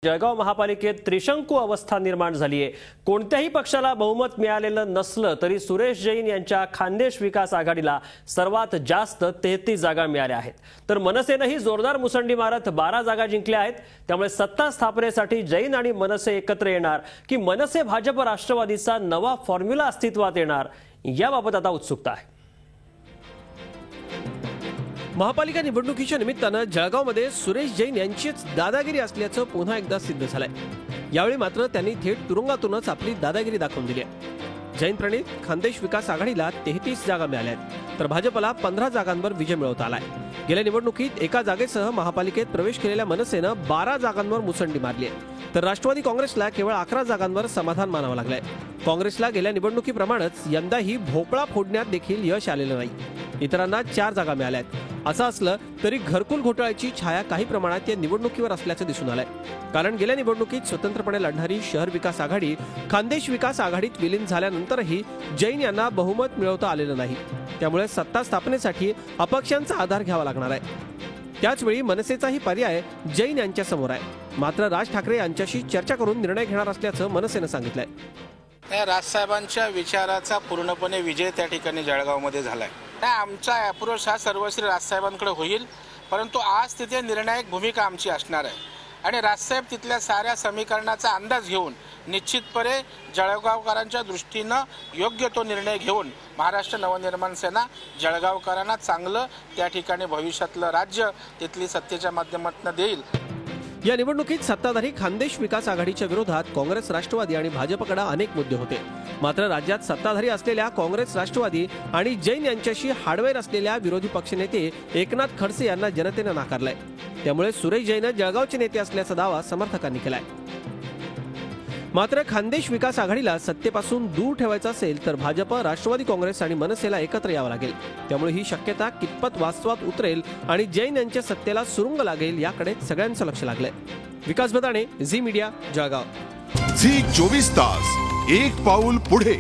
जळगाव महापालिकेत त्रिशंकू अवस्था निर्माण झाली आहे। कोणत्याही पक्षाला बहुमत मिळालेलं नसलं तरी सुरेश जैन यांच्या खान्देश विकास आघाडीला सर्वात जास्त 33 जागा मिळाल्या आहेत। तर मनसेनेही जोरदार मुसंडी मारत 12 जागा जिंकल्या आहेत। त्यामुळे सत्ता स्थापनेसाठी जैन आणि मनसे एकत्र येणार की मनसे भाजप राष्ट्रवादीचा नवा फॉर्म्युला अस्तित्वात येणार याबाबत आता उत्सुकता आहे। महापालिका निवडणुकीच्या निमित्तानं जळगावमध्ये सुरेश जैन यांचीच दादागिरी असल्याचं पुन्हा एकदा सिद्ध झालंय। यावेळी मात्र त्यांनी थेट तुरुंगातूनच आपली दादागिरी दाखवून दिली आहे। जैन प्रणित खान्देश विकास आघाडीला 33 जागा मिळाल्या आहेत, तर भाजपला 15 जागांवर विजय मिळवता आलाय। गेल्या निवडणुकीत एका जागेसह महापालिकेत प्रवेश केलेल्या मनसेनं 12 जागांवर मुसंडी मारली आहे, तर राष्ट्रवादी काँग्रेसला केवळ 11 जागांवर समाधान मानावं लागलंय। काँग्रेसला गेल्या निवडणुकीप्रमाणेच यंदाही भोपळा फोडण्यात देखील यश आलेलं नाही। इतरांना 4 जागा मिळाल्या आहेत। असं असलं तरी घरकुल घोटाळ्याची छाया काही प्रमाणात या निवडणुकीवर असल्याचं दिसून आलंय। कारण गेल्या निवडणुकीत स्वतंत्रपणे लढणारी शहर विकास आघाडी खान्देश विकास आघाडीत विलीन झाल्यानंतरही जैन यांना बहुमत मिळवता आलेलं नाही। त्यामुळे सत्ता स्थापनेसाठी अपक्षांचा आधार घ्यावा लागणार आहे। त्याचवेळी मनसेचाही पर्याय जैन यांच्या समोर आहे। मात्र राज ठाकरे यांच्याशी चर्चा करून निर्णय घेणार असल्याचं मनसेनं सांगितलंय। राजसाहेबांच्या विचाराचा पूर्णपणे विजय त्या ठिकाणी जळगावमध्ये झालाय। आमचा अप्रोच हा सर्वश्री राजसाहेबांकडे होईल, परंतु आज तिथे निर्णायक भूमिका आमची असणार आहे आणि राजसाहेब तिथल्या साऱ्या समीकरणाचा अंदाज घेऊन निश्चितपणे जळगावकरांच्या दृष्टीनं योग्य तो निर्णय घेऊन महाराष्ट्र नवनिर्माण सेना जळगावकरांना चांगलं त्या ठिकाणी भविष्यातलं राज्य तिथली सत्तेच्या माध्यमातून देईल। या निवडणुकीत सत्ताधारी खान्देश विकास आघाडीच्या विरोधात काँग्रेस राष्ट्रवादी आणि भाजपकडे अनेक मुद्दे होते। मात्र राज्यात सत्ताधारी असलेल्या काँग्रेस राष्ट्रवादी आणि जैन यांच्याशी हाडवैर असलेल्या विरोधी पक्षनेते एकनाथ खडसे यांना जनतेने नाकारलंय। त्यामुळे सुरेश जैन जळगावचे नेते असल्याचा दावा समर्थकांनी केलाय। मात्र खान्देश विकास आघाडीला सत्तेपासून दूर ठेवायचं असेल तर भाजप, राष्ट्रवादी काँग्रेस आणि मनसेला एकत्र यावं लागेल। त्यामुळे ही शक्यता कितपत वास्तवात उतरेल आणि जैन यांच्या सत्तेला सुरुंग लागेल याकडे सगळ्यांचं लक्ष लागलंय। Vikas Badane, Zee media, Jalgaon. Zee 24 तास, एक पाऊल पुढे।